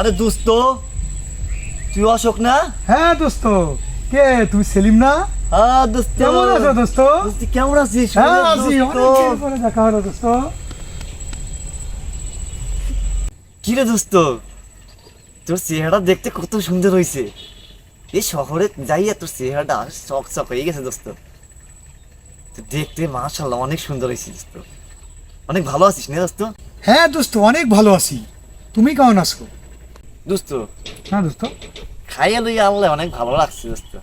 আরে দোস্ত, তুই অশোক না? হ্যাঁ দোস্ত, কে তুই? সেলিম না? হ্যাঁ দোস্ত, কেমন আছো দোস্ত? দোস্ত কেমন আছিস? হ্যাঁ আছি, দোস্ত, অনেকদিন পরে দেখা হলো দোস্ত। কি রে দোস্ত, তোর চেহারা দেখতে কত সুন্দর হয়েছে। এই শহরে যাইয়া তোর চেহারাটা চক চক হয়ে গেছে দোস্ত। তুই দেখতে মাশাআল্লাহ অনেক সুন্দর হয়েছিস দোস্ত, অনেক ভালো আছিস না দোস্ত? হ্যাঁ দোস্ত, অনেক ভালো আছি। তুমি কেমন আছো? দোস্ত হ্যাঁ দোস্ত, খাইয়া লইয়া আনলে অনেক ভালো লাগছে দোস্ত।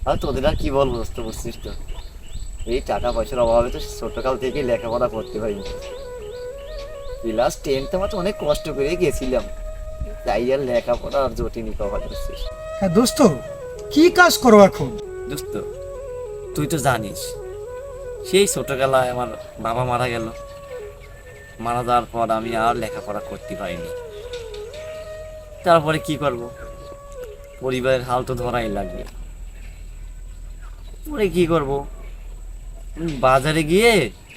আর তোদের আর কি বলবো দোস্ত, বুঝছিস তো এই টাকা পয়সার অভাবে তো ছোটকাল থেকে লেখাপড়া করতে পারিনি। ক্লাস 10তে মাত্র অনেক কষ্ট করে গেছিলাম, তাই আর লেখাপড়া আর জটিনি কভার করছিস। হ্যাঁ দোস্ত, কি কাজ করো এখন? দোস্ত তুই তো জানিস সেই ছোটবেলায় আমার বাবা মারা গেল। মারা যাওয়ার পর আমি আর লেখাপড়া করতে পারিনি। তারপরে কি করব, পরিবারের হাল তো ধরাই লাগবে। পরে কি করব, বাজারে গিয়ে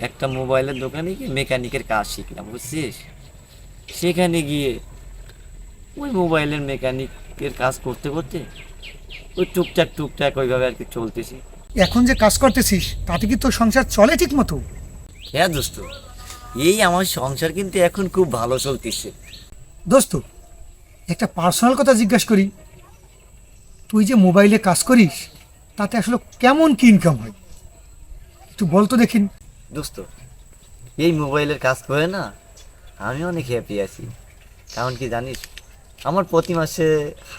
একটা মোবাইলের দোকানে গিয়ে মেকানিকের কাজ শিখলাম, বুঝছিস। সেখানে গিয়ে ওই মোবাইলের মেকানিকের কাজ করতে করতে ওই টুকটাক টুকটাক ওইভাবে আর কি চলতেছি। এখন যে কাজ করতেছিস তাতে কি তোর সংসার চলে ঠিক মতো? হ্যাঁ দোস্ত, এই আমার সংসার কিন্তু এখন খুব ভালো চলতেছে। দোস্ত, একটা পার্সোনাল কথা জিজ্ঞাসা করি, তুই যে মোবাইলে কাজ করিস তাতে আসলে কেমন কি ইনকাম হয় একটু বলতো দেখিন। দোস্ত এই মোবাইলের কাজ করে না আমি অনেক হ্যাপি আছি। কারণ কি জানিস, আমার প্রতি মাসে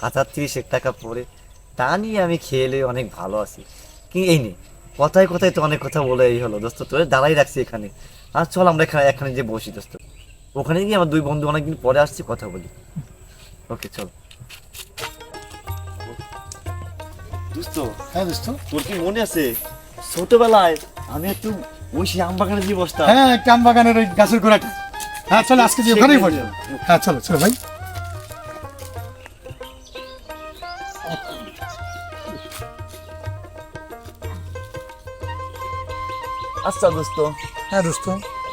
1030 টাকা পড়ে, তা নিয়ে আমি খেলে অনেক ভালো আছি। কি এই নে, কথায় কথায় তো অনেক কথা বলে এই হলো দোস্ত, তোরে দাঁড়াই রাখছি এখানে। আর চল আমরা এখানে যে বসি দোস্ত, ওখানে গিয়ে আমার দুই বন্ধু অনেকদিন পরে আসছি, কথা বলি। ওকে চল দোস্ত। হ্যাঁ দোস্ত, তোর কি মনে আছে ছোটবেলায় আমি একটু ওই সে আম বাগানে দিয়ে বসতাম? হ্যাঁ কাম বাগানের ওই গাছের গোড়াটা। হ্যাঁ চলো আজকে যে ওখানেই পড়ে যাবো। হ্যাঁ চলো চলো ভাই। আচ্ছা দোস্ত, হ্যাঁ দোস্ত।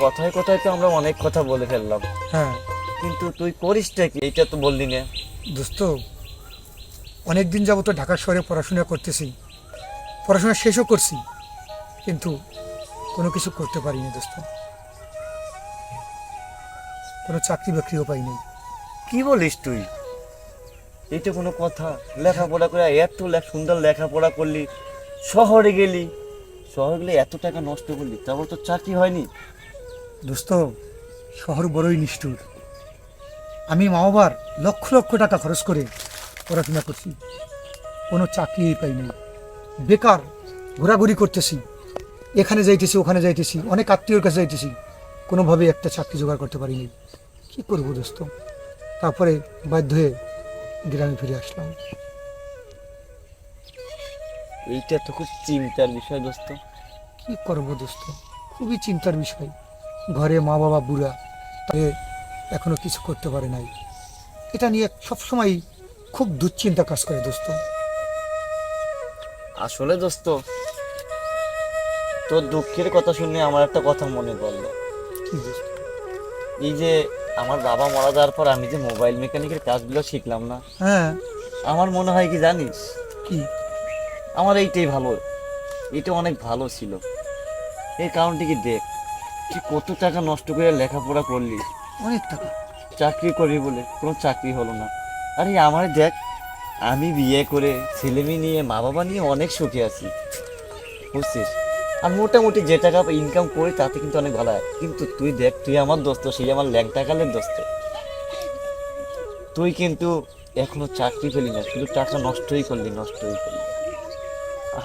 কথায় কথায় তো আমরা অনেক কথা বলে ফেললাম, হ্যাঁ কিন্তু তুই করিসটা কি এইটা তো বললি না। দোস্ত, অনেক দিন যাবত ঢাকা শহরে পড়াশোনা করতেছি, পড়াশোনা শেষও করছি, কিন্তু কোনো কিছু করতে পারিনি দোস্ত। কোনো চাকরি বাকরিও পাইনি। কি বলিস তুই, এইটা কোনো কথা? লেখাপড়া করে এত সুন্দর লেখাপড়া করলি, শহরে গেলি, শহরে গেলে এত টাকা নষ্ট করলি, তারপর তো চাকরি হয়নি। দোস্ত, শহর বড়ই নিষ্ঠুর। আমি মা বাবার লক্ষ লক্ষ টাকা খরচ করে পড়াশোনা করছি, কোনো চাকরিই পাইনি। বেকার ঘোরাঘুরি করতেছি, এখানে যাইতেছি ওখানে যাইতেছি, অনেক আত্মীয়র কাছে যাইতেছি, কোনোভাবেই একটা চাকরি জোগাড় করতে পারিনি। কী করবো দোস্ত? তারপরে বাধ্য হয়ে গ্রামে ফিরে আসলাম। এইটা তো খুব চিন্তার বিষয় দোস্ত। কী করবো দোস্ত, খুবই চিন্তার বিষয়। ঘরে মা বাবা বুড়া, তাহলে এখনো কিছু করতে পারে নাই। এটা নিয়ে সবসময় খুব দুশ্চিন্তা কাজ করে দোস্ত। আসলে দোস্ত, তোর দুঃখের কথা শুনে আমার একটা কথা মনে পড়লো। কি দোস্ত? এই যে আমার বাবা মারা যাওয়ার পর আমি যে মোবাইল মেকানিকের কাজগুলো শিখলাম না, হ্যাঁ। আমার মনে হয় কি জানিস, কি? আমার এইটাই ভালো, এটা অনেক ভালো ছিল। এই কারণটি কি দেখ, তুই কত টাকা নষ্ট করে লেখাপড়া করলি, অনেক টাকা। চাকরি করবি বলে কোনো চাকরি হলো না। আরে আমার দেখ, আমি বিয়ে করে ছেলে মেয়ে নিয়ে মা বাবা নিয়ে অনেক সুখে আছি, বুঝছিস। আর মোটামুটি যে টাকা ইনকাম করি তাতে কিন্তু অনেক ভালো হয়। কিন্তু তুই দেখ, তুই আমার দোস্ত, সেই আমার ল্যাংটাকালের দোস্ত, তুই কিন্তু এখনো চাকরি পেলি না, শুধু টাকা নষ্টই করলি।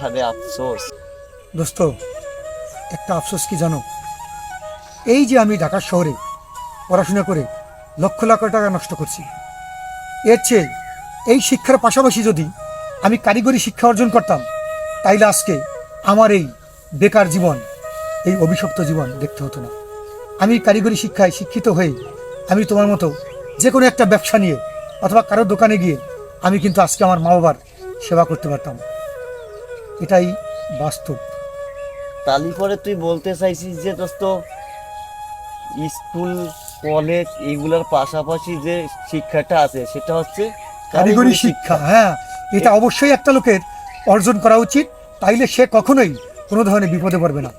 আরে আফসোস দোস্ত, একটা আফসোস কি জানো? এই যে আমি ঢাকা শহরে পড়াশোনা করে লক্ষ লক্ষ টাকা নষ্ট করছি, এর চেয়ে এই শিক্ষার পাশাপাশি যদি আমি কারিগরি শিক্ষা অর্জন করতাম, তাইলে আজকে আমার এই বেকার জীবন, এই অভিশপ্ত জীবন দেখতে হতো না। আমি কারিগরি শিক্ষায় শিক্ষিত হয়ে আমি তোমার মতো যে কোনো একটা ব্যবসা নিয়ে অথবা কারো দোকানে গিয়ে আমি কিন্তু আজকে আমার মা বাবার সেবা করতে পারতাম। এটাই বাস্তব। তালি পরে তুই বলতে চাইছিস যে দোস্ত, স্কুল কলেজ এইগুলোর পাশাপাশি যে শিক্ষাটা আছে সেটা হচ্ছে কারিগরি শিক্ষা, হ্যাঁ, এটা অবশ্যই একটা লোকের অর্জন করা উচিত, তাইলে সে কখনোই কোনো ধরনের বিপদে পড়বে না।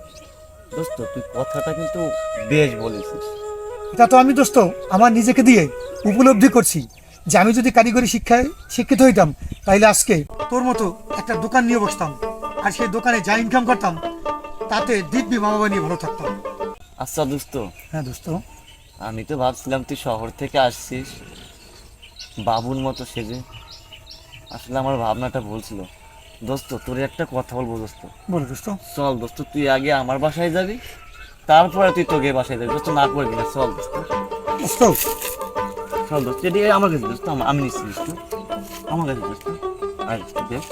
দোস্ত তুই কথাটা কিন্তু বেশ বলেছিস। এটা তো আমি দোস্ত আমার নিজেকে দিয়ে উপলব্ধি করছি যে আমি যদি কারিগরি শিক্ষায় শিক্ষিত হইতাম তাইলে আজকে তোর মতো একটা দোকান নিয়ে বসতাম, আর সেই দোকানে যা ইনকাম করতাম তাতে দিব্যি মা বাবা নিয়ে ভালো থাকতাম। আচ্ছা দোস্ত, হ্যাঁ দোস্ত, আমি তো ভাবছিলাম তুই শহর থেকে আসছিস বাবুর মতো সেজে। আসলে আমার ভাবনাটা ভুল ছিল। দোস্ত তোর একটা কথা বলবো দোস্ত। বলো দোস্ত। চল দোস্ত, তুই আগে আমার বাসায় যাবি, তারপরে তুই তোকে বাসায় যাবি। দোস্ত না করবি না, চল দোস্ত। দোস্ত চল দোস্ত, এটি আমার কাছে দোস্ত, আমি নিচ্ছি দোস্ত, আমার কাছে দোস্ত। আর দোস্ত দেখ